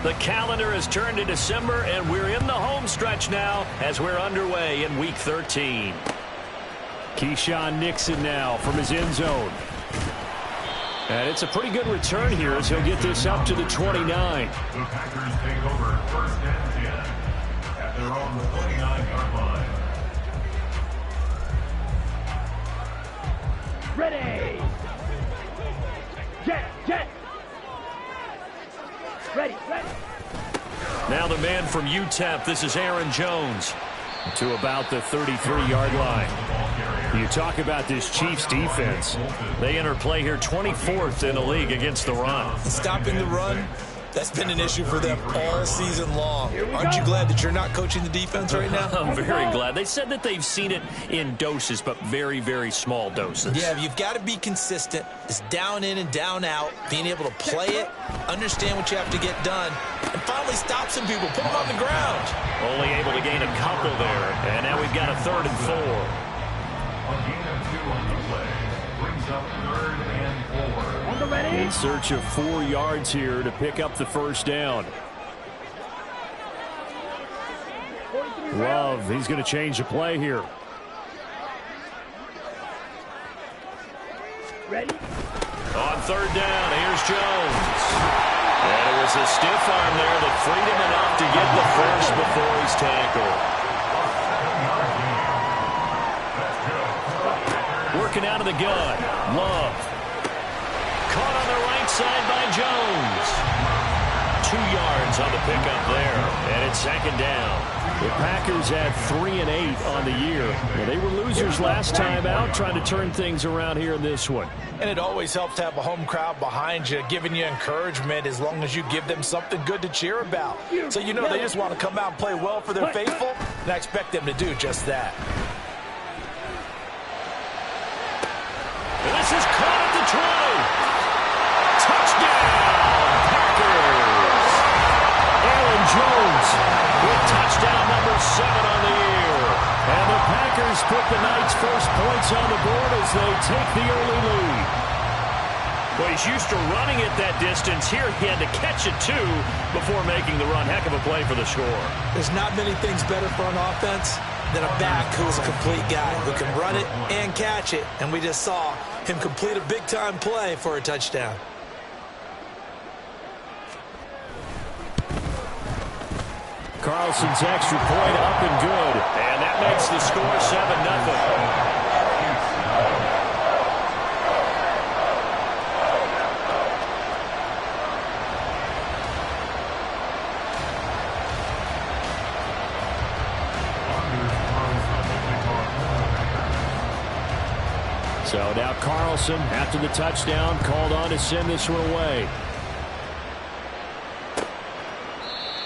The calendar has turned to December, and we're in the home stretch now as we're underway in Week 13. Keyshawn Nixon now from his end zone. And it's a pretty good return here as he'll get this up to the 29. The Packers take over 1st and 10 at their own 29-yard line. Ready! Jet! Ready! Now the man from UTEP, this is Aaron Jones. To about the 33-yard line. You talk about this Chiefs defense. They enter play here 24th in the league against the run. Stopping the run, that's been an issue for them all season long. Aren't you glad that you're not coaching the defense right now? I'm very glad. They said that they've seen it in doses, but very, very small doses. Yeah, you've got to be consistent. It's down in and down out, being able to play it, understand what you have to get done, and finally stop some people, put them on the ground. Only able to gain a couple there, and now we've got a 3rd and 4. A gain of 2 on the play brings up 3rd and 4. On the ready. In search of 4 yards here to pick up the first down. Love, he's going to change the play here. Ready? On 3rd down, here's Jones. And it was a stiff arm there that freed him enough to get the first before he's tackled. Working out of the gun, Love. Caught on the right side by Jones. 2 yards on the pickup there, and it's 2nd down. The Packers had 3 and 8 on the year. Well, they were losers last time out, trying to turn things around here in this one. And it always helps to have a home crowd behind you, giving you encouragement as long as you give them something good to cheer about. So you know they just want to come out and play well for their faithful, and I expect them to do just that. And this is caught at the 20. Touchdown, Packers. Aaron Jones With touchdown number 7 on the year. and the Packers put the night's first points on the board as they take the early lead. Well, he's used to running it that distance. Here he had to catch it, too, before making the run. Heck of a play for the score. There's not many things better for an offense than a back who's a complete guy, who can run it and catch it. And we just saw him complete a big-time play for a touchdown. Carlson's extra point up and good. And that makes the score 7-0. So now Carlson, after the touchdown, called on to send this one away.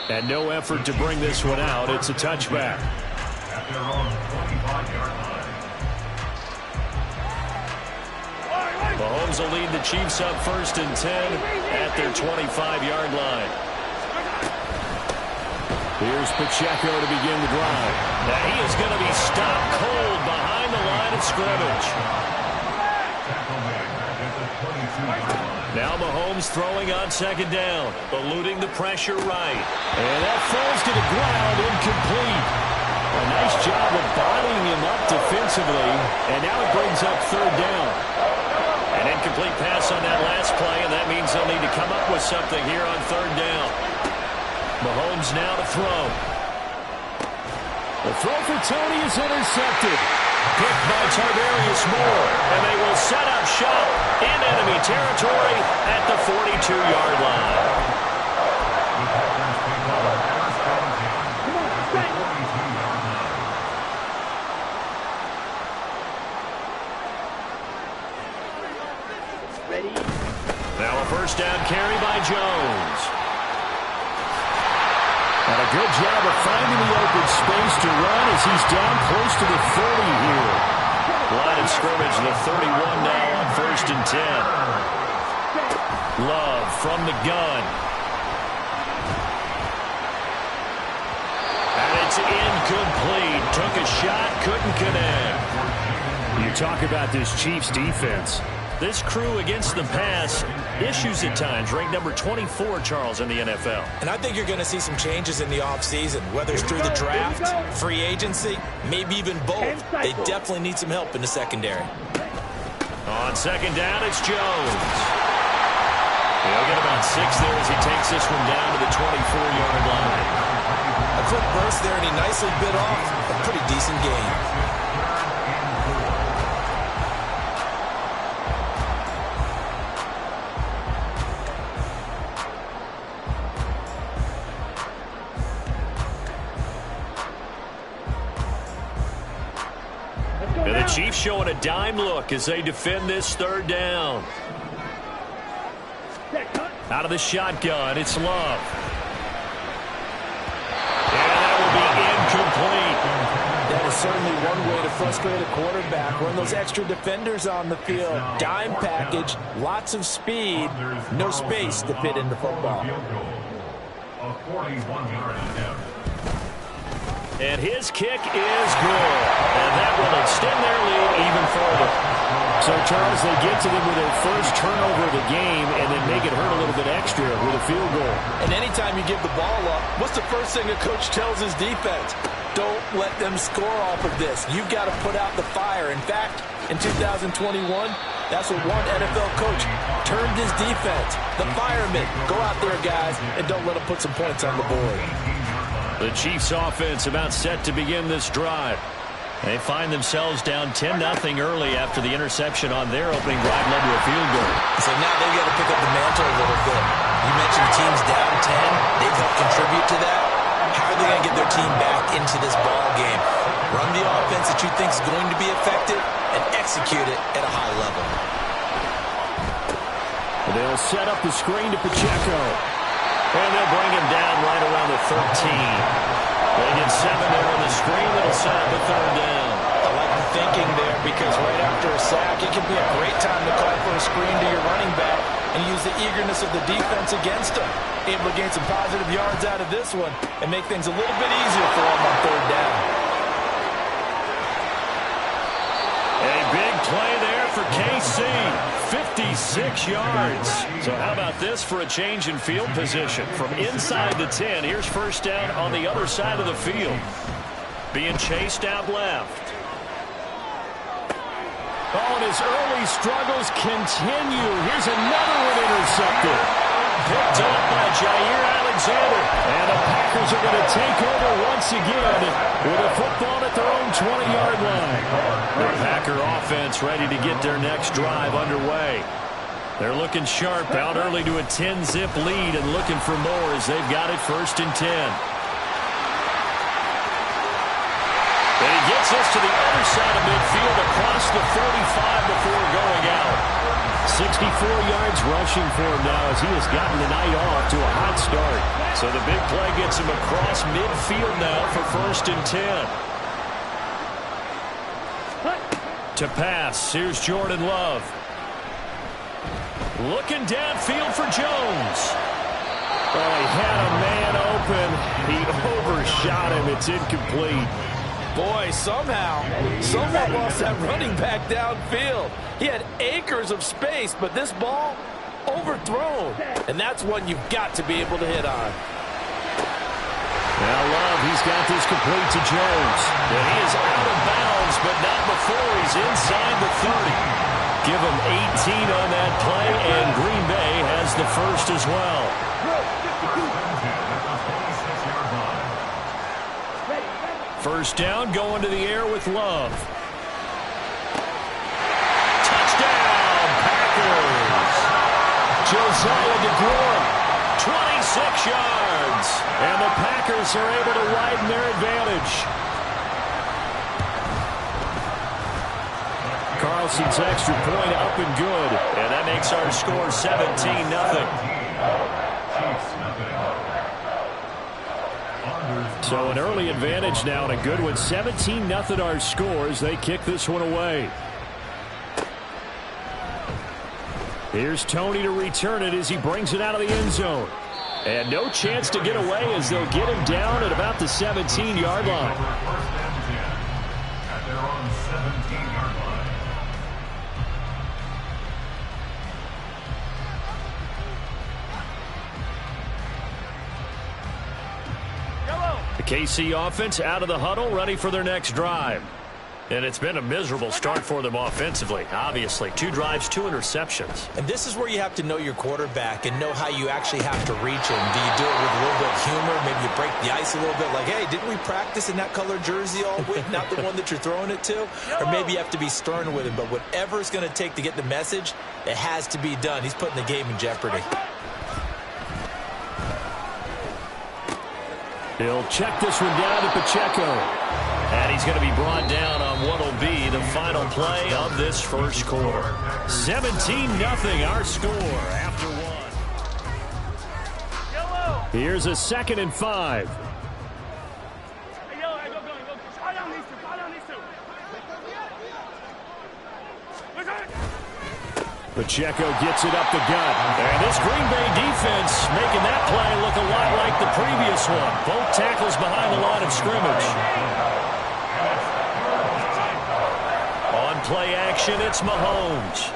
And no effort to bring this one out. It's a touchback. At their own 25-yard line. Mahomes will lead the Chiefs up 1st and 10 at their 25-yard line. Here's Pacheco to begin the drive. Now he is going to be stopped cold behind the line of scrimmage. Now Mahomes throwing on 2nd down, eluding the pressure right. And that falls to the ground, incomplete. A nice job of bodying him up defensively, and now it brings up 3rd down. An incomplete pass on that last play, and that means they'll need to come up with something here on 3rd down. Mahomes now to throw. The throw for Tony is intercepted. Picked by Tarvarius Moore, and they will set up shop in enemy territory at the 42-yard line. The Packers take over 1st and 10 at the 42-yard line. Ready? Now a 1st down carry by Jones. And a good job of finding the open space to run as he's down close to the 30 here. Line of scrimmage, the 31 now on 1st and 10. Love from the gun. And it's incomplete. Took a shot, couldn't connect. You talk about this Chiefs defense. This crew against the pass issues at times. Ranked number 24, Charles, in the NFL. And I think you're going to see some changes in the offseason, whether it's through the draft, free agency, maybe even both. They definitely need some help in the secondary. On second down, it's Jones. He'll get about 6 there as he takes this one down to the 24-yard line. A quick burst there, and he nicely bit off a pretty decent gain. And the Chiefs showing a dime look as they defend this third down. Out of the shotgun, it's Love. And that will be incomplete. That is certainly one way to frustrate a quarterback. Run those extra defenders on the field. Dime package, lots of speed, no space to fit in the football. A 41-yard attempt. And his kick is good. And that will extend their lead even further. So, Charles, they get to them with their first turnover of the game and then make it hurt a little bit extra with a field goal. And anytime you give the ball up, what's the first thing a coach tells his defense? Don't let them score off of this. You've got to put out the fire. In fact, in 2021, that's what one NFL coach turned his defense. The firemen. Go out there, guys, and don't let them put some points on the board. The Chiefs offense about set to begin this drive. They find themselves down 10-0 early after the interception on their opening drive led to a field goal. So now they've got to pick up the mantle a little bit. You mentioned the team's down 10. They've helped contribute to that. How are they going to get their team back into this ball game? Run the offense that you think is going to be effective and execute it at a high level. They'll set up the screen to Pacheco. And they'll bring him down right around the 13. They get 7 there on the screen. That'll set up a third down. I like the thinking there because right after a sack, it can be a great time to call for a screen to your running back and use the eagerness of the defense against him. Able to gain some positive yards out of this one and make things a little bit easier for him on third down. A big play there for KC. 56 yards. So how about this for a change in field position? From inside the 10, here's first down on the other side of the field. Being chased out left. Oh, and his early struggles continue. Here's another one intercepted. Picked up by Jair Alexander. And the Packers are going to take over once again with a football at their own 20-yard line. The Packer offense ready to get their next drive underway. They're looking sharp, out early to a 10-zip lead and looking for more as they've got it first and 10. And he gets us to the other side of midfield across the 45 before going out. 64 yards rushing for him now as he has gotten the night off to a hot start. So the big play gets him across midfield now for first and 10. To pass, here's Jordan Love. Looking downfield for Jones. Oh, he had a man open. He overshot him. It's incomplete. Boy, somehow, someone lost that running back downfield. He had acres of space, but this ball overthrown. And that's one you've got to be able to hit on. Now Love, he's got this complete to Jones. And he is out of bounds, but not before he's inside the 30. Give him 18 on that play, and Green Bay has the first as well. First down, going to the air with Love. Touchdown, Packers. Josiah DeGuara. 26 yards. And the Packers are able to widen their advantage. Carlson's extra point up and good. And that makes our score 17-0. So an early advantage now and a good one. 17-0 our scores. They kick this one away. Here's Tony to return it as he brings it out of the end zone. And no chance to get away as they'll get him down at about the 17-yard line. At their own 17-yard line. The KC offense out of the huddle, ready for their next drive. And it's been a miserable start for them offensively, obviously. 2 drives, 2 interceptions. And this is where you have to know your quarterback and know how you actually have to reach him. Do you do it with a little bit of humor? Maybe you break the ice a little bit like, hey, didn't we practice in that colored jersey all week? Not the one that you're throwing it to? Or maybe you have to be stern with him. But whatever it's going to take to get the message, it has to be done. He's putting the game in jeopardy. He'll check this one down to Pacheco. And he's going to be brought down on what will be the final play of this first quarter. 17-0 our score after 1. Here's a 2nd and 5. Pacheco gets it up the gut. And this Green Bay defense making that play look a lot like the previous one. Both tackles behind the line of scrimmage. On play action, it's Mahomes.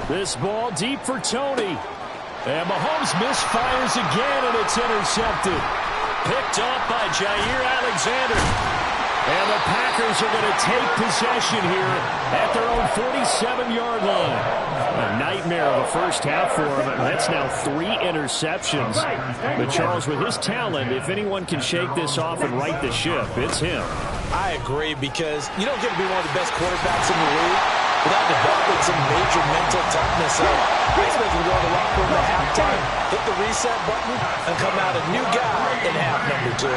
This ball deep for Tony. And Mahomes misfires again, and it's intercepted. Picked off by Jair Alexander. And the Packers are going to take possession here at their own 47-yard line. A nightmare of a first half for him, and that's now 3 interceptions. But Charles, with his talent, if anyone can shake this off and right the ship, it's him. I agree, because you don't get to be one of the best quarterbacks in the league without developing some major mental toughness. So he's making go to the locker room at halftime, hit the reset button, and come out a new guy in half number 2.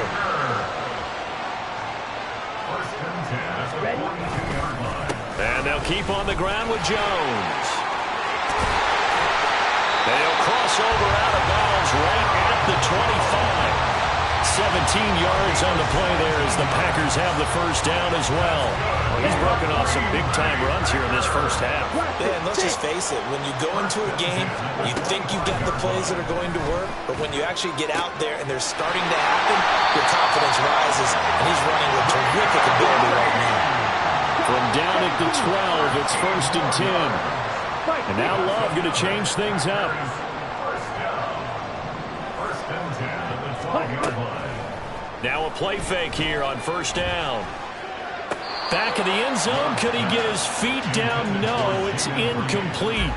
And they'll keep on the ground with Jones. They'll cross over out of bounds right at the 25. 17 yards on the play there as the Packers have the first down as well. He's broken off some big-time runs here in this first half. Yeah, and let's just face it. When you go into a game, you think you've got the plays that are going to work, but when you actually get out there and they're starting to happen, your confidence rises, and he's running with terrific ability right now. From down at the 12, it's 1st and 10. And now Love going to change things up. Now a play fake here on 1st down. Back of the end zone. Could he get his feet down? No, it's incomplete.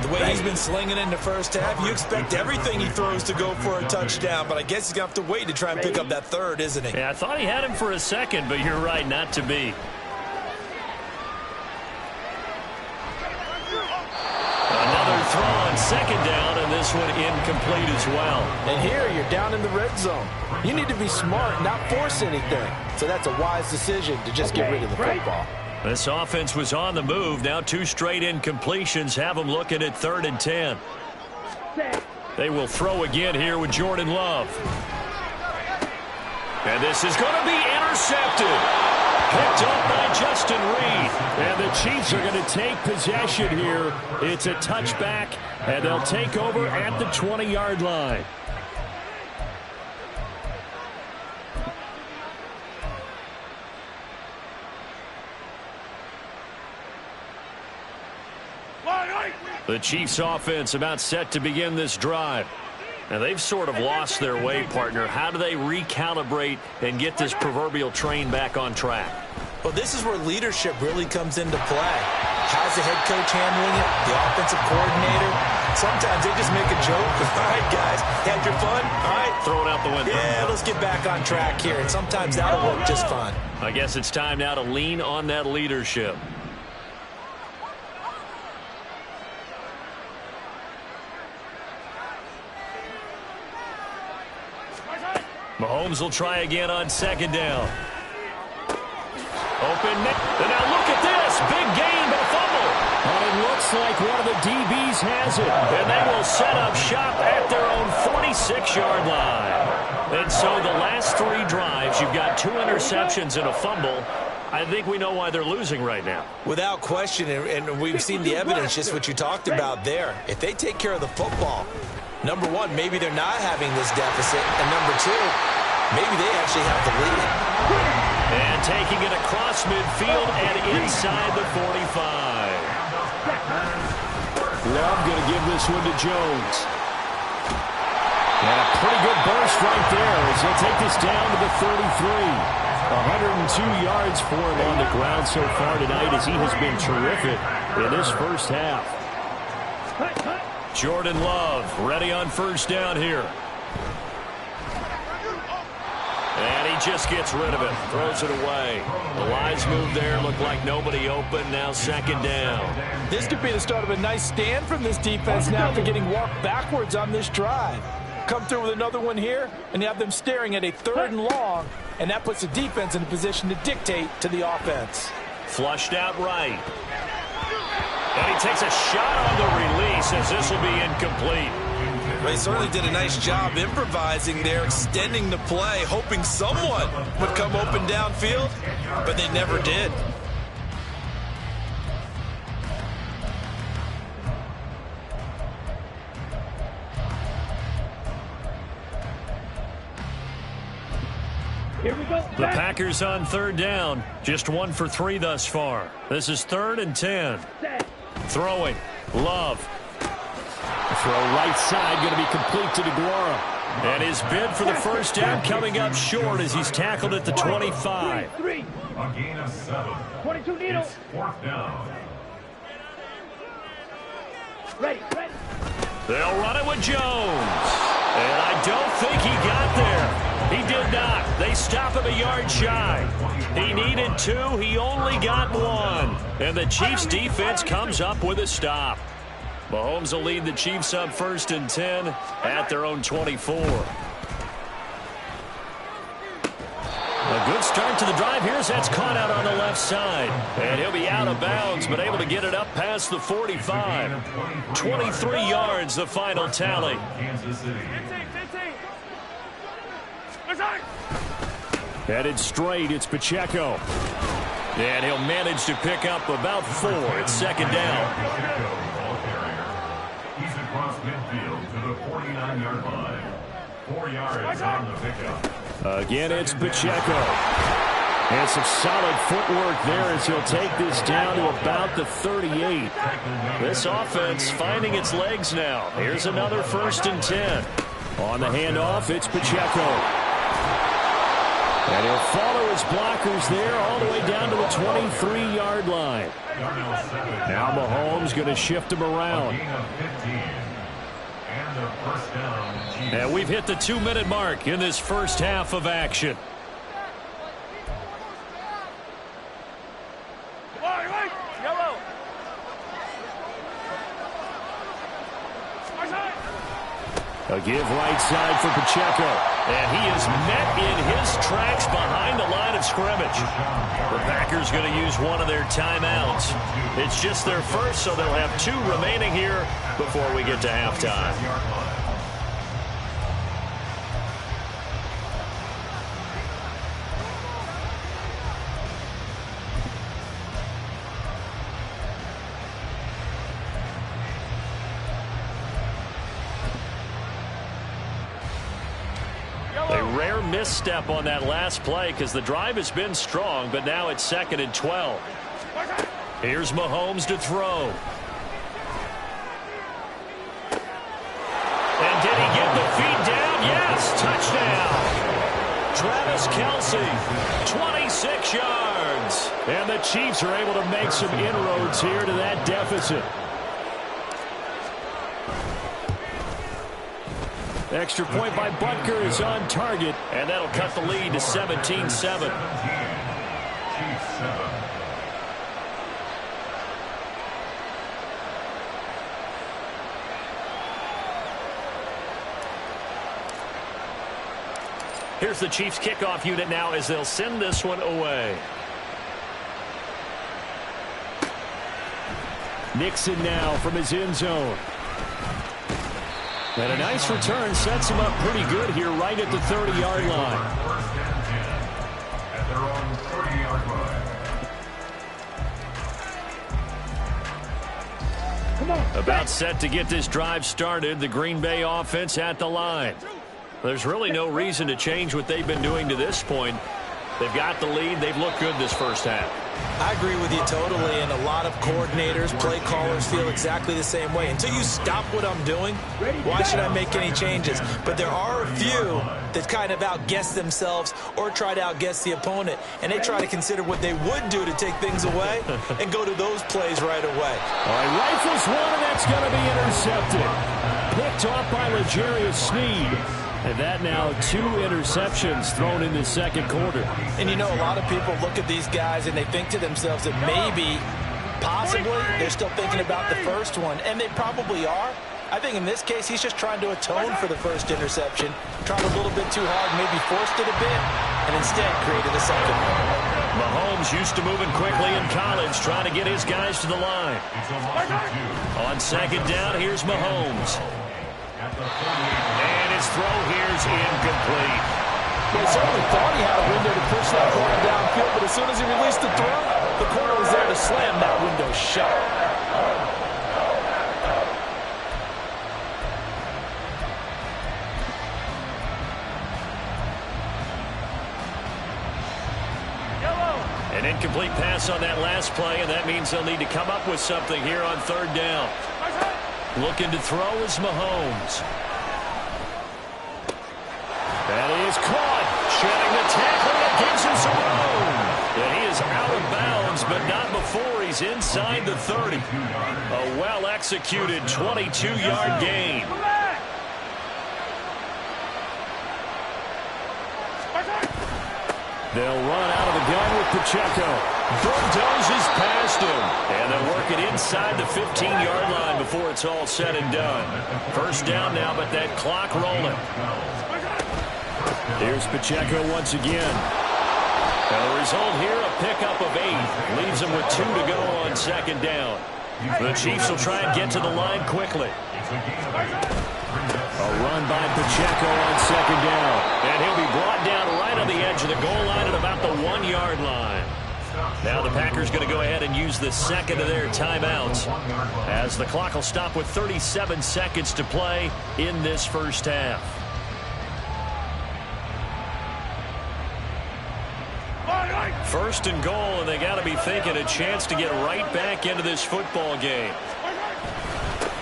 The way he's been slinging in the first half, you expect everything he throws to go for a touchdown, but I guess he's going to have to wait to try and pick up that 3rd, isn't he? Yeah, I thought he had him for a second, but you're right, not to be. Another throw on 2nd down, and this one incomplete as well. And here you're down in the red zone. You need to be smart, not force anything. So that's a wise decision to just get rid of the football. This offense was on the move. Now 2 straight incompletions have them looking at 3rd and 10. They will throw again here with Jordan Love. And this is going to be intercepted. Picked up by Justin Reed. And the Chiefs are going to take possession here. It's a touchback, and they'll take over at the 20-yard line. The Chiefs offense about set to begin this drive. Now they've sort of lost their way, partner. How do they recalibrate and get this proverbial train back on track? Well, this is where leadership really comes into play. How's the head coach handling it? The offensive coordinator? Sometimes they just make a joke. All right, guys, had your fun? All right. Throw it out the window. Yeah, let's get back on track here. And sometimes that'll work just fine. I guess it's time now to lean on that leadership. Mahomes will try again on 2nd down. Open. And now look at this. Big gain, but a fumble. And it looks like one of the DBs has it. And they will set up shop at their own 46-yard line. And so the last 3 drives, you've got 2 interceptions and a fumble. I think we know why they're losing right now. Without question, and we've seen the evidence, just what you talked about there. If they take care of the football, number 1, maybe they're not having this deficit. And number 2, maybe they actually have the lead. And taking it across midfield and inside the 45. Love going to give this one to Jones. And a pretty good burst right there as it's take this down to the 33. 102 yards for him on the ground so far tonight as he has been terrific in this first half. Jordan Love ready on first down here. And he just gets rid of it, throws it away. The lines move there, look like nobody open, now second down. This could be the start of a nice stand from this defense now after getting walked backwards on this drive. Come through with another one here, and you have them staring at a 3rd and long, and that puts the defense in a position to dictate to the offense. Flushed out right. And he takes a shot on the release as this will be incomplete. They certainly did a nice job improvising there, extending the play, hoping someone would come open downfield, but they never did. Here we go. The Packers on 3rd down. Just 1 for 3 thus far. This is 3rd and 10. Throwing. Love. Throw right side going to be complete to DeGuara. And his bid for the first down coming up short as he's tackled at the 25. A gain of 7. 22 needle. It's 4th down. Ready. They'll run it with Jones. And I don't think he got there. He did not. They stop him a yard shy. He needed 2. He only got 1. And the Chiefs defense comes up with a stop. Mahomes will lead the Chiefs up 1st and 10 at their own 24. A good start to the drive here as that's caught out on the left side. And he'll be out of bounds, but able to get it up past the 45. 23 yards, the final tally. Kansas City. Headed straight, it's Pacheco. And he'll manage to pick up about 4. It's 2nd down. He's across midfield to the 49-yard line. 4 yards on the pickup. Again, it's Pacheco. And some solid footwork there as he'll take this down to about the 38. This offense finding its legs now. Here's another 1st and 10. On the handoff, it's Pacheco. And he'll follow his blockers there all the way down to the 23-yard line. Now Mahomes going to shift him around. And we've hit the 2-minute mark in this first half of action. A give right side for Pacheco. And he is met in his tracks behind the line of scrimmage. The Packers going to use one of their timeouts. It's just their first, so they'll have 2 remaining here before we get to halftime. A rare misstep on that last play because the drive has been strong, but now it's 2nd and 12. Here's Mahomes to throw. And did he get the feet down? Yes, touchdown. Travis Kelce, 26 yards. And the Chiefs are able to make some inroads here to that deficit. Extra point by Butker is on target. And that'll cut the lead to 17-7. Chiefs 7. Here's the Chiefs kickoff unit now as they'll send this one away. Nixon now from his end zone. And a nice return sets him up pretty good here right at the 30-yard line. 1st and 10 at their own 30-yard line. Come on. About set to get this drive started. The Green Bay offense at the line. There's really no reason to change what they've been doing to this point. They've got the lead. They've looked good this first half. I agree with you totally, and a lot of coordinators, play callers feel exactly the same way. Until you stop what I'm doing, why should I make any changes? But there are a few that kind of outguess themselves or try to outguess the opponent, and they try to consider what they would do to take things away and go to those plays right away. All right, rifles one, and that's going to be intercepted. Picked off by L'Jarius Sneed. And that now 2 interceptions thrown in the second quarter. And you know, a lot of people look at these guys and they think to themselves that maybe, possibly, they're still thinking about the first one. And they probably are. I think in this case, he's just trying to atone for the first interception. Tried a little bit too hard, maybe forced it a bit, and instead created a second one. Mahomes used to moving quickly in college, trying to get his guys to the line. On second down, here's Mahomes. And his throw here's incomplete. He certainly thought he had a window to push that corner downfield, but as soon as he released the throw, the corner was there to slam that window shut. An incomplete pass on that last play, and that means they'll need to come up with something here on third down. Looking to throw is Mahomes. That is caught. Shedding the tackle. That gives him some room. And he is out of bounds, but not before he's inside the 30. A well-executed 22-yard gain. They'll run out of the gun with Pacheco. Bulldozes past him. And they'll work it inside the 15-yard line before it's all said and done. First down now, but that clock rolling. Here's Pacheco once again. And the result here, a pickup of 8. Leaves them with 2 to go on second down. The Chiefs will try and get to the line quickly. A run by Pacheco on second down. And he'll be brought down right on the edge of the goal line at about the 1-yard line. Now the Packers going to go ahead and use the second of their timeouts, as the clock will stop with 37 seconds to play in this first half. First and goal, and they got to be thinking a chance to get right back into this football game.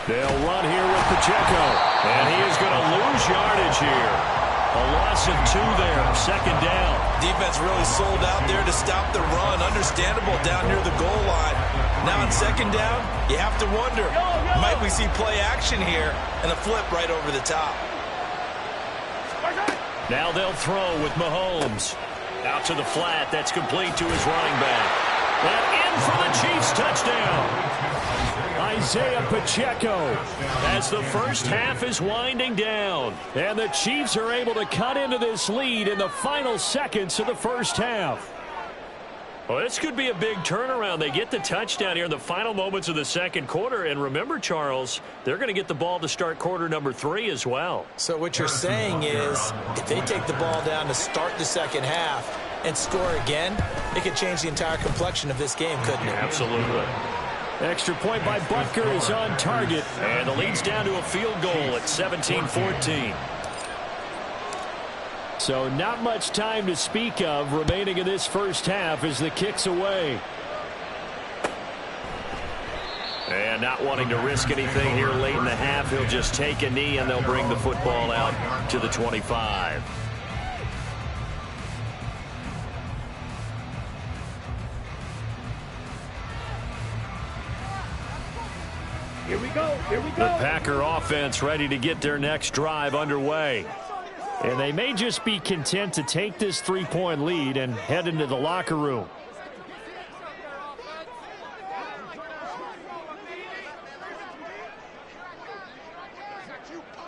They'll run here with Pacheco. And he is going to lose yardage here. A loss of 2 there, second down. Defense really sold out there to stop the run. Understandable down near the goal line. Now on second down, you have to wonder, might we see play action here and a flip right over the top? Now they'll throw with Mahomes. Out to the flat. That's complete to his running back. And in for the Chiefs touchdown. Isaiah Pacheco. As the first half is winding down. And the Chiefs are able to cut into this lead in the final seconds of the first half. Well, this could be a big turnaround. They get the touchdown here in the final moments of the second quarter. And remember, Charles, they're going to get the ball to start quarter number 3 as well. So what you're saying is, if they take the ball down to start the second half and score again, it could change the entire complexion of this game, couldn't it? Absolutely. Extra point by Butker is on target. And the lead's down to a field goal at 17-14. So not much time to speak of remaining in this first half as the kick's away. And not wanting to risk anything here late in the half, he'll just take a knee and they'll bring the football out to the 25. Here we go. The Packer offense ready to get their next drive underway. And they may just be content to take this 3-point lead and head into the locker room.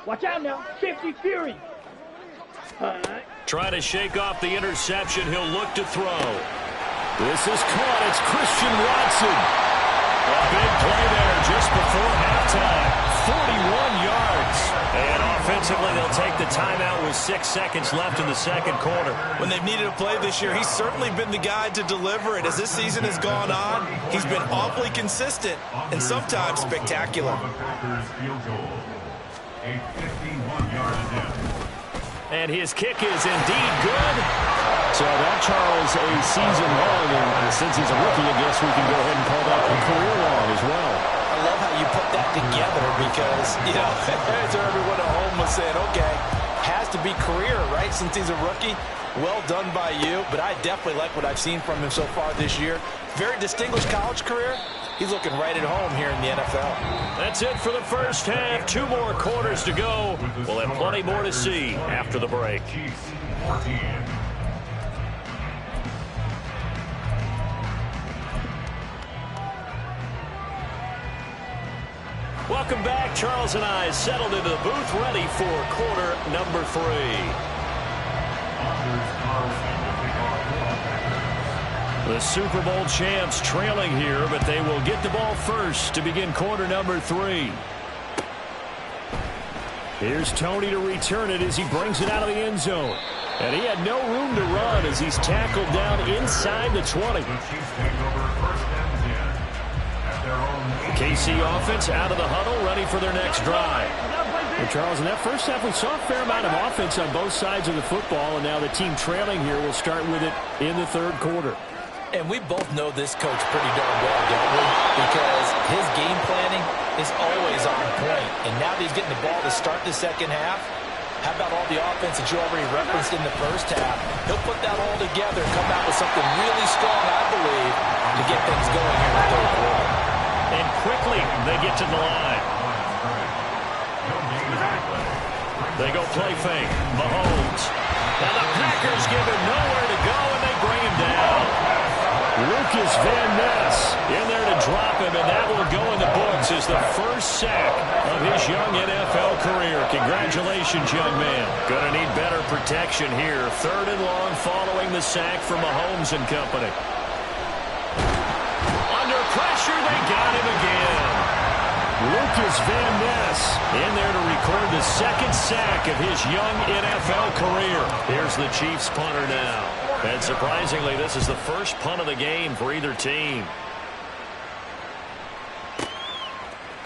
Watch out now. 50 Fury. Trying to shake off the interception. He'll look to throw. This is caught. It's Christian Watson. A big play there just before halftime. 41 yards. And offensively, they'll take the timeout with 6 seconds left in the second quarter. When they've needed a play this year, he's certainly been the guy to deliver it. As this season has gone on, he's been awfully consistent and sometimes spectacular. And his kick is indeed good. So that, Charles, a season long, and since he's a rookie, I guess we can go ahead and call that a career long as well. I love how you put that together because, you know, as everyone at home was saying, okay, has to be career, right, since he's a rookie. Well done by you, but I definitely like what I've seen from him so far this year. Very distinguished college career. He's looking right at home here in the NFL. That's it for the first half. 2 more quarters to go. We'll have plenty more to see after the break. Welcome back. Charles and I settled into the booth, ready for quarter number 3. The Super Bowl champs trailing here, but they will get the ball first to begin quarter number 3. Here's Tony to return it as he brings it out of the end zone. And he had no room to run as he's tackled down inside the 20. KC offense out of the huddle, ready for their next drive. And Charles, in that first half, we saw a fair amount of offense on both sides of the football, and now the team trailing here will start with it in the third quarter. And we both know this coach pretty darn well, don't we? Because his game planning is always on point. And now that he's getting the ball to start the second half, how about all the offense that you already referenced in the first half? He'll put that all together and come out with something really strong, I believe, to get things going here in the third quarter. And quickly, they get to the line. They go play fake. Mahomes. And the Packers give him nowhere to go, and they bring him down. Lucas Van Ness in there to drop him, and that will go in the books as the first sack of his young NFL career. Congratulations, young man. Going to need better protection here. 3rd and long following the sack from Mahomes and company. Under pressure, they got him again. Lucas Van Ness in there to record the 2nd sack of his young NFL career. Here's the Chiefs punter now. And surprisingly, this is the first punt of the game for either team.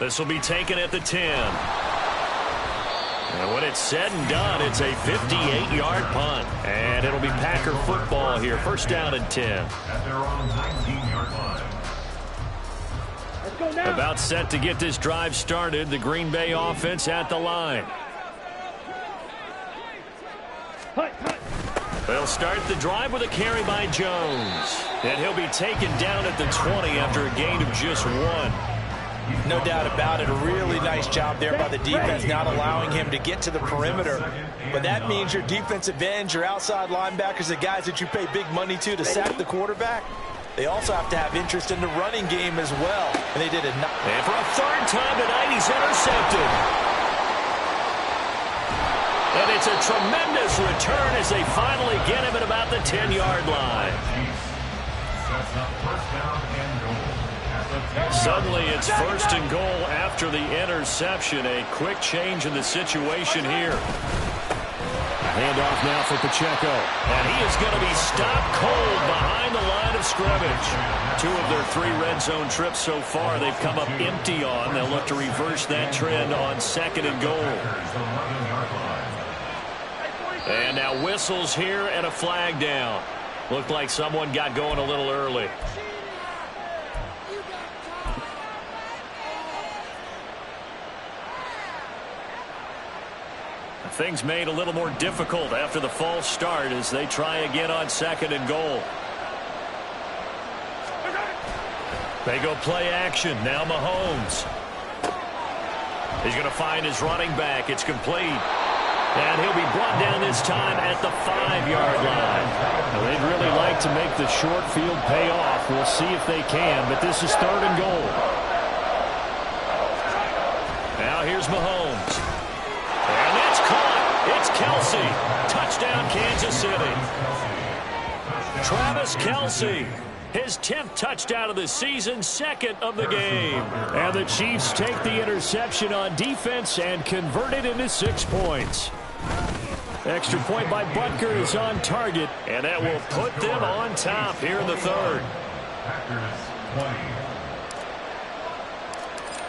This will be taken at the 10. And when it's said and done, it's a 58-yard punt. And it'll be Packer football here. First down and 10. At their own 19-yard line. Let's go now. About set to get this drive started. The Green Bay offense at the line. They'll start the drive with a carry by Jones. And he'll be taken down at the 20 after a gain of just 1. No doubt about it. A really nice job there by the defense, not allowing him to get to the perimeter. But that means your defensive ends, your outside linebackers, the guys that you pay big money to sack the quarterback, they also have to have interest in the running game as well. And they did it. And for a 3rd time tonight, he's intercepted. And it's a tremendous return as they finally get him at about the 10-yard line. Suddenly, it's 1st and goal after the interception. A quick change in the situation here. Handoff now for Pacheco. And he is going to be stopped cold behind the line of scrimmage. 2 of their 3 red zone trips so far they've come up empty on. They'll look to reverse that trend on 2nd and goal. And now whistles here and a flag down. Looked like someone got going a little early. Things made a little more difficult after the false start as they try again on 2nd and goal. They go play action. Now Mahomes. He's going to find his running back. It's complete. And he'll be brought down this time at the 5-yard line. Now, they'd really like to make the short field pay off. We'll see if they can, but this is 3rd and goal. Now here's Mahomes. And that's caught. It's Kelce. Touchdown, Kansas City. Travis Kelce. His 10th touchdown of the season, 2nd of the game. And the Chiefs take the interception on defense and convert it into 6 points. Extra point by Butker is on target. And that will put them on top here in the 3rd.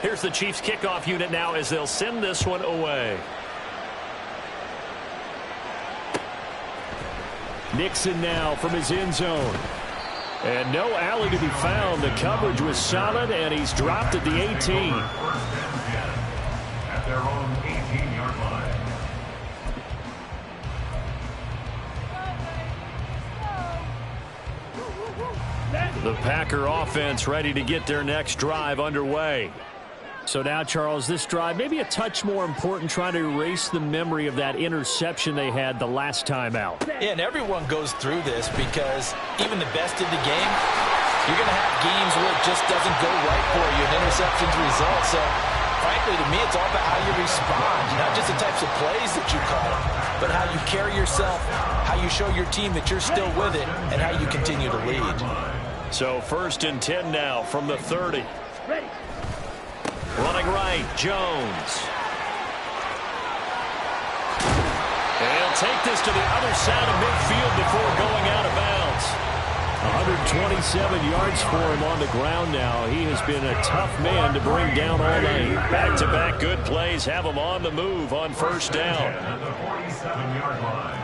Here's the Chiefs kickoff unit now as they'll send this one away. Nixon now from his end zone. And no alley to be found. The coverage was solid, and he's dropped at the 18. First and 10 at their own 18-yard line. The Packer offense ready to get their next drive underway. So now, Charles, this drive maybe a touch more important, trying to erase the memory of that interception they had the last time out. Yeah, and everyone goes through this because even the best in the game, you're going to have games where it just doesn't go right for you, and interceptions result. So, frankly, to me, it's all about how you respond, not just the types of plays that you call, but how you carry yourself, how you show your team that you're still with it, and how you continue to lead. So first and 10 now from the 30. Ready. Running right, Jones. And he'll take this to the other side of midfield before going out of bounds. 127 yards for him on the ground now. He has been a tough man to bring down all night. Back-to-back good plays have him on the move on first down. At the 47-yard line.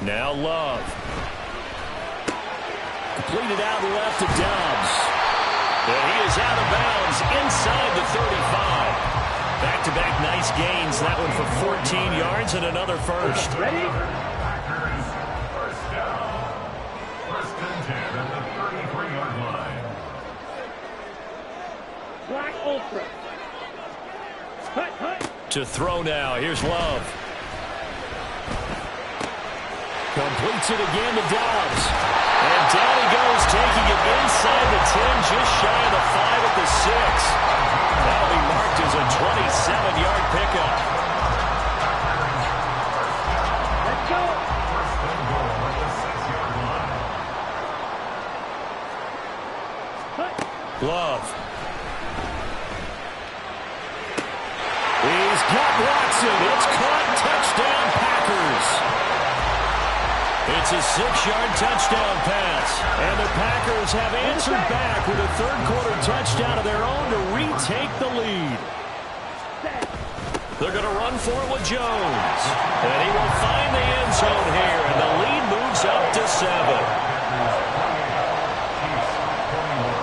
Now Love. Completed out left to Dobbs. And he is out of bounds inside the 35. Back-to-back nice gains. That one for 14 yards and another first. Ready? Packers, first down. First and 10 at the 33-yard line. Black Ultra. Cut, cut. To throw now. Here's Love. Completes it again to Dobbs. And down he goes, taking it inside the 10, just shy of the 5 at the 6. That'll be marked as a 27-yard pickup. Let's go. First and goal at the 6-yard line. Cut. Love. He's got Watson. It's caught. Touchdown, Packers. It's a 6-yard touchdown pass. And the Packers have answered back with a third-quarter touchdown of their own to retake the lead. They're going to run for it with Jones. And he will find the end zone here, and the lead moves up to 7.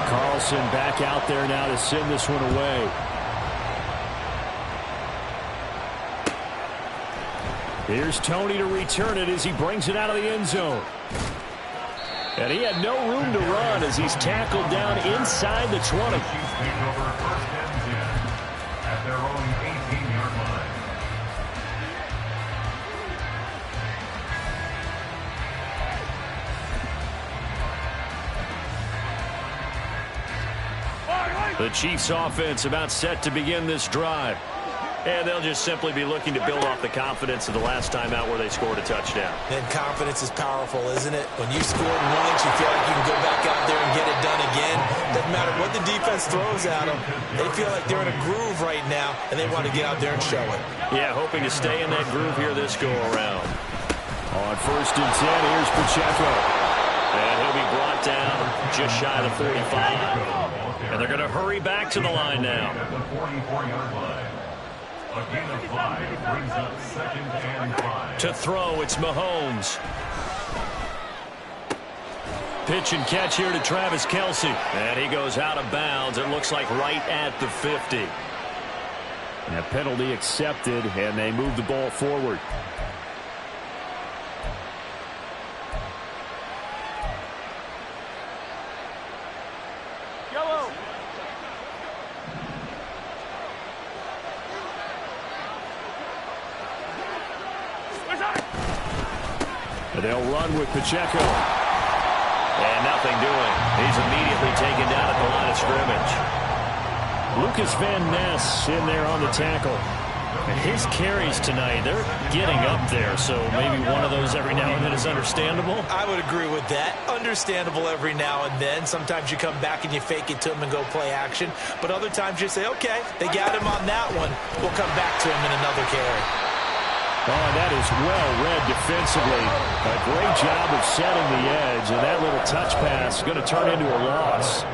Carlson back out there now to send this one away. Here's Tony to return it as he brings it out of the end zone. And he had no room to run as he's tackled down inside the 20. Chiefs take over first and 10 at their own 18-yard line. The Chiefs offense about set to begin this drive. And they'll just simply be looking to build off the confidence of the last time out where they scored a touchdown. And confidence is powerful, isn't it? When you scored once, you feel like you can go back out there and get it done again. Doesn't matter what the defense throws at them. They feel like they're in a groove right now, and they want to get out there and show it. Yeah, hoping to stay in that groove here this go-around. On first and 10, here's Pacheco. And he'll be brought down just shy of the 45. And they're going to hurry back to the line now. At the 44-yard line. A gain of 5 brings up second and 5. To throw, it's Mahomes. Pitch and catch here to Travis Kelce. And he goes out of bounds. It looks like right at the 50. And a penalty accepted, and they move the ball forward. They'll run with Pacheco. And nothing doing. He's immediately taken down at the line of scrimmage. Lucas Van Ness in there on the tackle. And his carries tonight, they're getting up there, so maybe one of those every now and then is understandable. I would agree with that. Understandable every now and then. Sometimes you come back and you fake it to him and go play action. But other times you say, okay, they got him on that one. We'll come back to him in another carry. Oh, that is well read defensively. A great job of setting the edge, and that little touch pass is going to turn into a loss.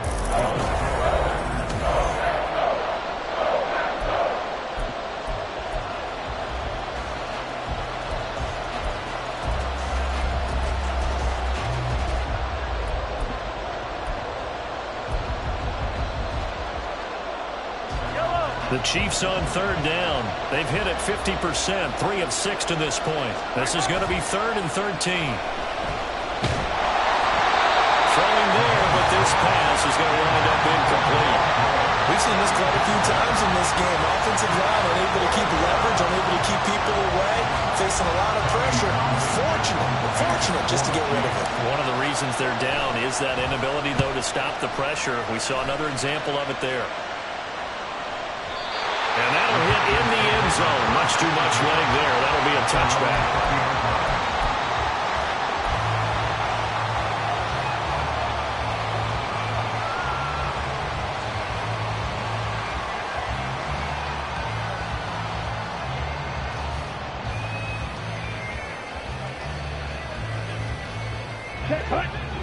The Chiefs on third down. They've hit it 50%, 3 of 6 to this point. This is going to be 3rd and 13. Throwing there, but this pass is going to wind up incomplete. We've seen this quite a few times in this game. Offensive line unable to keep leverage, unable to keep people away, facing a lot of pressure. Fortunate just to get rid of it. One of the reasons they're down is that inability, though, to stop the pressure. We saw another example of it there. And that'll hit in the end zone. Much too much leg there. That'll be a touchback.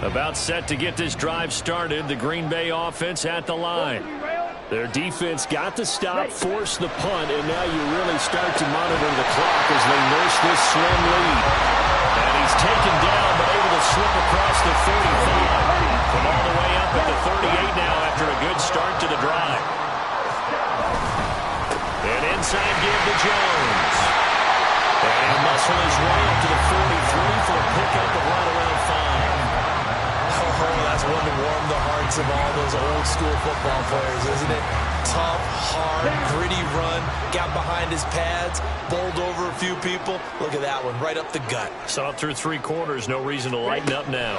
About set to get this drive started. The Green Bay offense at the line. Their defense got the stop, forced the punt, and now you really start to monitor the clock as they nurse this slim lead. And he's taken down, but able to slip across the 35. From all the way up at the 38 now after a good start to the drive. And inside give to Jones. And he'll muscle his way up to the 43 for a pickup of right around 5. Oh, that's one to warm the hearts of all those old school football players, isn't it? Tough, hard, gritty run, got behind his pads, bowled over a few people. Look at that one, right up the gut. Saw it through 3 quarters, no reason to lighten up now.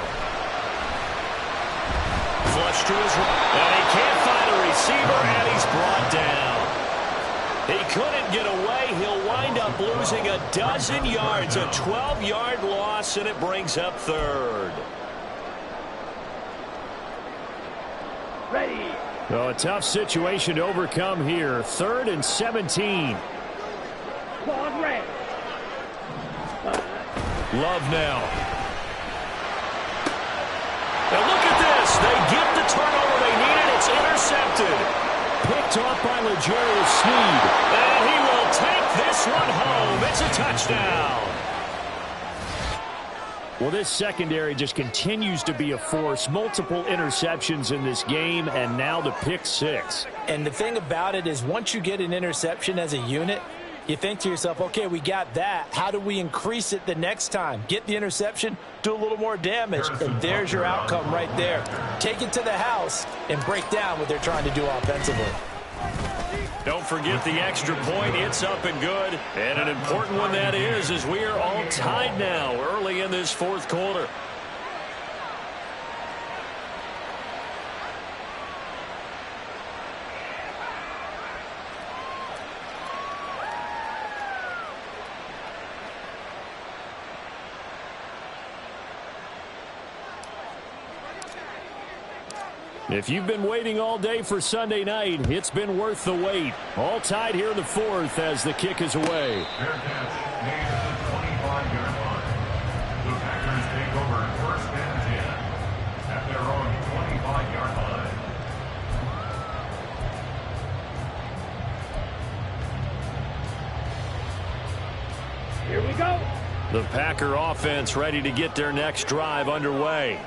Flush to his right, and he can't find a receiver, and he's brought down. He couldn't get away. He'll wind up losing a dozen yards, a 12-yard loss, and it brings up 3rd. Ready. So a tough situation to overcome here. 3rd and 17. Quad red. Love now. Now look at this. They get the turnover they needed. It's intercepted. Picked off by L'Jarius Sneed. And he will take this one home. It's a touchdown. Well, this secondary just continues to be a force. Multiple interceptions in this game, and now the pick 6. And the thing about it is once you get an interception as a unit, you think to yourself, okay, we got that. How do we increase it the next time? Get the interception, do a little more damage, and there's your outcome right there. Take it to the house and break down what they're trying to do offensively. Don't forget the extra point. It's up and good. And an important one that is, as we are all tied now early in this 4th quarter. If you've been waiting all day for Sunday night, it's been worth the wait. All tied here in the 4th as the kick is away. Fair catch made at the 25-yard line. The Packers take over 1st and 10 at their own 25-yard line. Here we go. The Packer offense ready to get their next drive underway.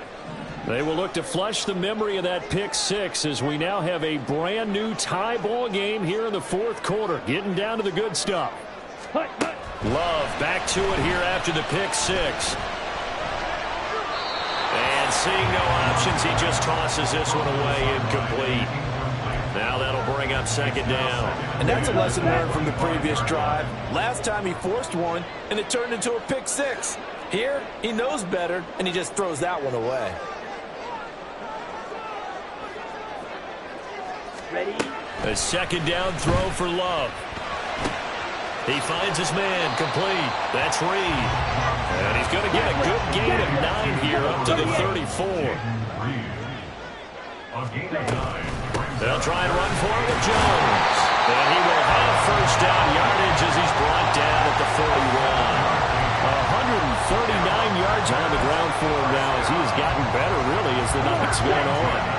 They will look to flush the memory of that pick 6 as we now have a brand new tie ball game here in the 4th quarter. Getting down to the good stuff. Love back to it here after the pick 6. And seeing no options, he just tosses this one away incomplete. Now that'll bring up 2nd down. And that's a lesson learned from the previous drive. Last time he forced one, and it turned into a pick 6. Here, he knows better, and he just throws that one away. Ready. A 2nd down throw for Love. He finds his man complete. That's Reed. And he's going to get a good gain of 9 here up to the 34. They'll try and run for it with Jones. And he will have 1st down yardage as he's brought down at the 41. 139 yards on the ground for him now as he has gotten better really as the night's gone on.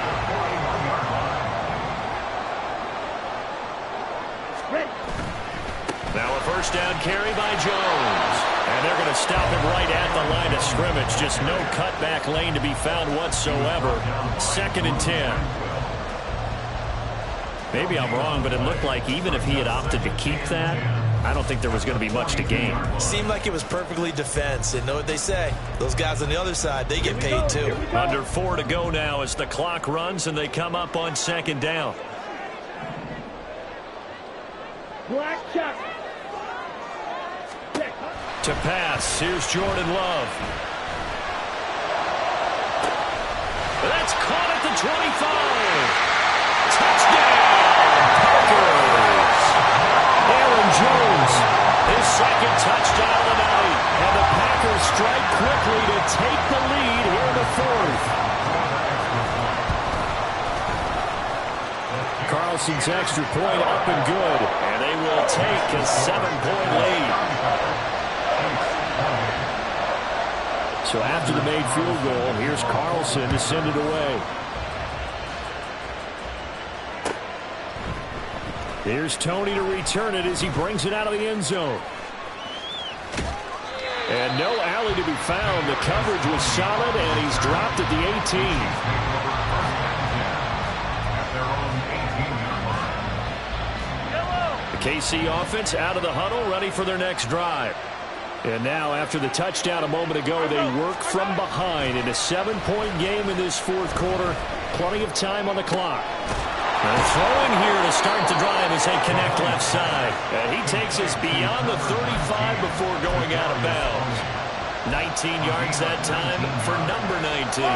Now a 1st down carry by Jones. And they're going to stop him right at the line of scrimmage. Just no cutback lane to be found whatsoever. 2nd and 10. Maybe I'm wrong, but it looked like even if he had opted to keep that, I don't think there was going to be much to gain. Seemed like it was perfectly defense. And know what they say? Those guys on the other side, they get paid too. Under 4 to go now as the clock runs and they come up on 2nd down. Black Chuck. To pass, here's Jordan Love. That's caught at the 25. Touchdown, Packers. Aaron Jones, his 2nd touchdown of the night. And the Packers strike quickly to take the lead here in the 4th. Carlson's extra point up and good. And they will take a 7-point lead. So after the made field goal, here's Carlson to send it away. Here's Tony to return it as he brings it out of the end zone. And no alley to be found. The coverage was solid, and he's dropped at the 18. The KC offense out of the huddle, ready for their next drive. And now, after the touchdown a moment ago, they work from behind in a 7-point game in this 4th quarter. Plenty of time on the clock. And throwing here to start the drive as they connect left side. And he takes us beyond the 35 before going out of bounds. 19 yards that time for number 19.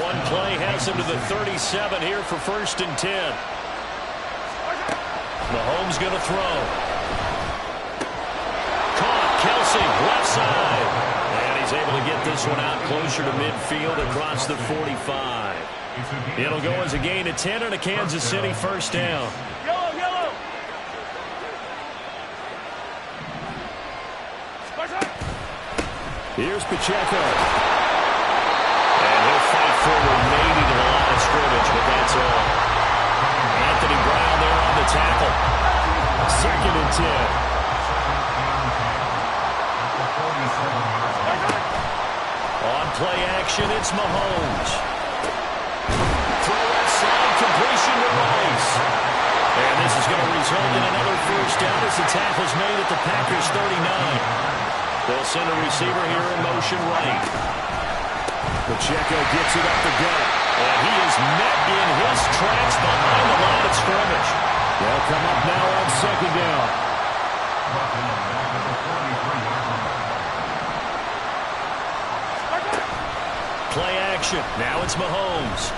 One play has him to the 37 here for 1st and 10. Mahomes going to throw. Caught, Kelsey, left side. And he's able to get this one out closer to midfield across the 45. It'll go as a gain of 10 and a Kansas City 1st down. Yellow. Here's Pacheco. And he'll fight forward maybe to the line of scrimmage, but that's all. Anthony Brown there on the tackle. 2nd and 10. On play action, it's Mahomes. Completion to Rice. And this is going to result in another 1st down as the tackle's made at the Packers 39. They'll send a receiver here in motion right. Pacheco gets it up the gut. And he is met in his tracks behind the line of scrimmage. They'll come up now on 2nd down. Play action. Now it's Mahomes.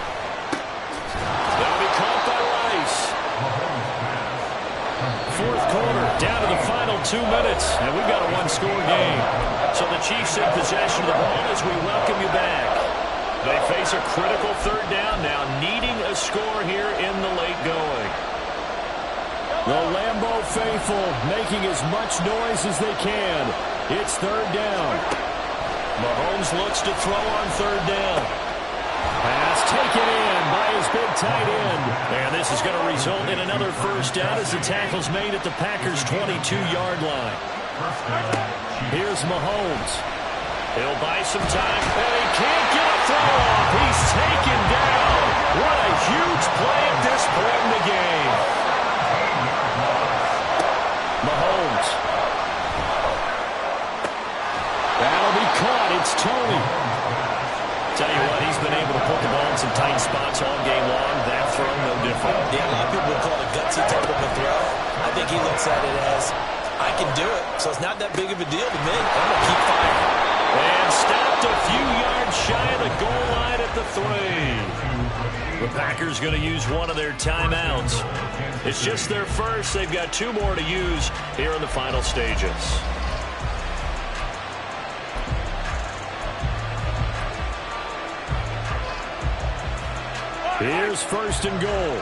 That'll be caught by Rice. 4th quarter, down to the final 2 minutes, and we've got a 1-score game. So the Chiefs in possession of the ball as we welcome you back. They face a critical 3rd down now, needing a score here in the late going. The Lambeau faithful making as much noise as they can. It's 3rd down. Mahomes looks to throw on 3rd down. Pass taken in by his big tight end. And this is going to result in another 1st down as the tackle's made at the Packers' 22-yard line. Here's Mahomes. He'll buy some time, and he can't get a throw off. He's taken down. What a huge play at this point in the game. Mahomes. That'll be caught. It's Tony. Tell you what, he's been able to put the ball in some tight spots all game long. That throw, no different. Yeah, a lot of people would call it a gutsy type of a throw. I think he looks at it as, I can do it, so it's not that big of a deal to me. I'm going to keep firing. And stopped a few yards shy of the goal line at the 3. The Packers going to use one of their timeouts. It's just their first. They've got 2 more to use here in the final stages. Here's 1st and goal.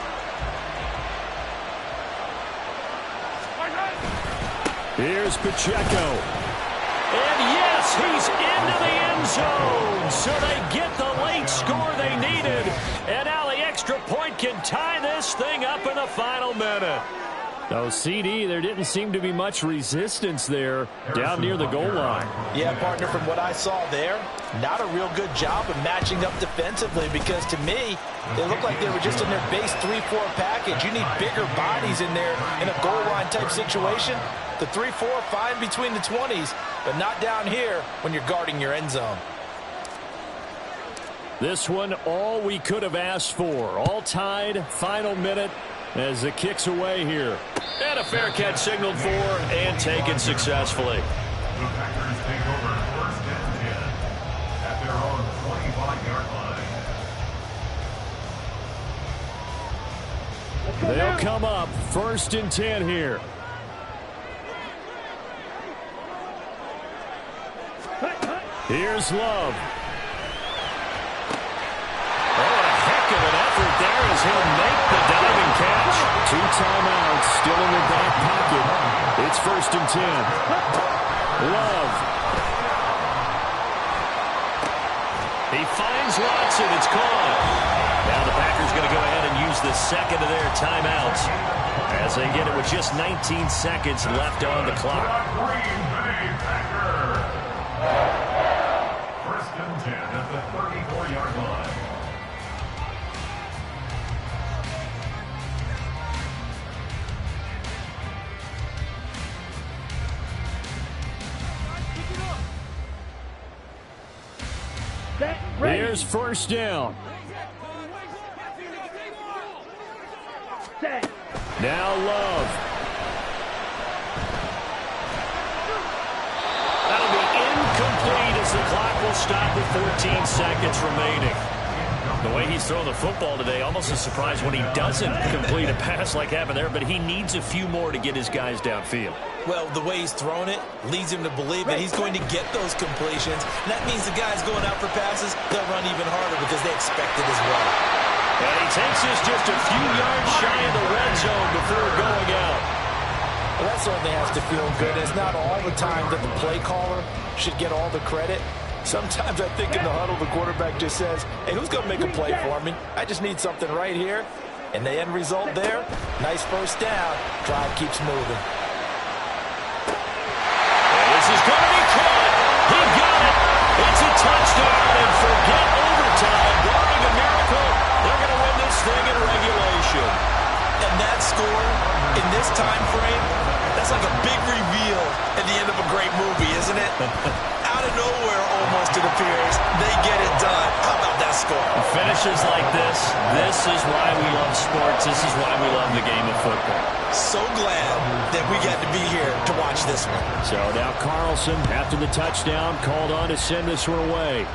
Here's Pacheco. And yes, he's into the end zone. So they get the late score they needed. And now the extra point can tie this thing up in the final minute. So, CD, there didn't seem to be much resistance there down near the goal line. Yeah, partner, from what I saw there, not a real good job of matching up defensively because, to me, they looked like they were just in their base 3-4 package. You need bigger bodies in there in a goal line type situation. The 3-4, fine between the 20s, but not down here when you're guarding your end zone. This one, all we could have asked for. All tied, final minute as it kicks away here. And a fair catch signaled for and taken successfully. The Packers take over first and 10 at their own 25-yard line. They'll come up first and 10 here. Here's Love. Of an effort there as he'll make the diving catch. 2 timeouts still in their back pocket. It's first and 10. Love. He finds Watson. It's caught. Now the Packers going to go ahead and use the second of their timeouts as they get it with just 19 seconds left on the clock. First and 10 at the 34-yard line. Here's first down. Now Love. That'll be incomplete as the clock will stop with 14 seconds remaining. The way he's throwing the football today, almost a surprise when he doesn't complete a pass like happened there, but he needs a few more to get his guys downfield. Well, the way he's thrown it leads him to believe that he's going to get those completions. And that means the guys going out for passes, they'll run even harder because they expect it as well. And he takes us just a few yards shy of the red zone before going out. Well, that certainly has to feel good. It's not all the time that the play caller should get all the credit. Sometimes I think in the huddle, the quarterback just says, hey, who's going to make a play for me? I just need something right here. And the end result there, nice first down. Drive keeps moving. This is going to be caught. He got it. It's a touchdown, and forget overtime. Barring a miracle, they're going to win this thing in regulation. And that score in this time frame, that's like a big reveal at the end of a great movie, isn't it? Out of nowhere, almost, it appears, they get it done. How about that score? Finishes like this is why we love sports. This is why we love the game of football. So glad that we got to be here to watch this one. So now Carlson, after the touchdown, called on to send this one away.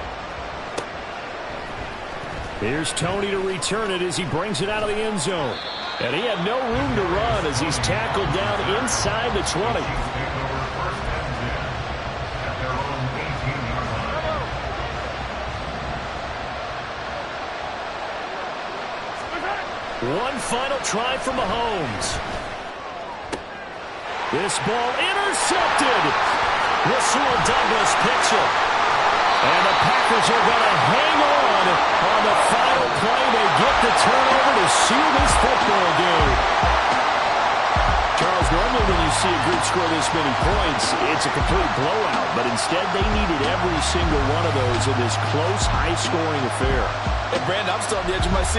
Here's Tony to return it as he brings it out of the end zone. And he had no room to run as he's tackled down inside the 20. One final try for Mahomes. This ball intercepted. Rasul Douglas picks it. And the Packers are going to hang on the final play. They get the turnover to seal this football game. Charles, normally when you see a group score this many points, it's a complete blowout. But instead, they needed every single one of those in this close, high-scoring affair. Hey, Brandon, I'm still on the edge of my seat.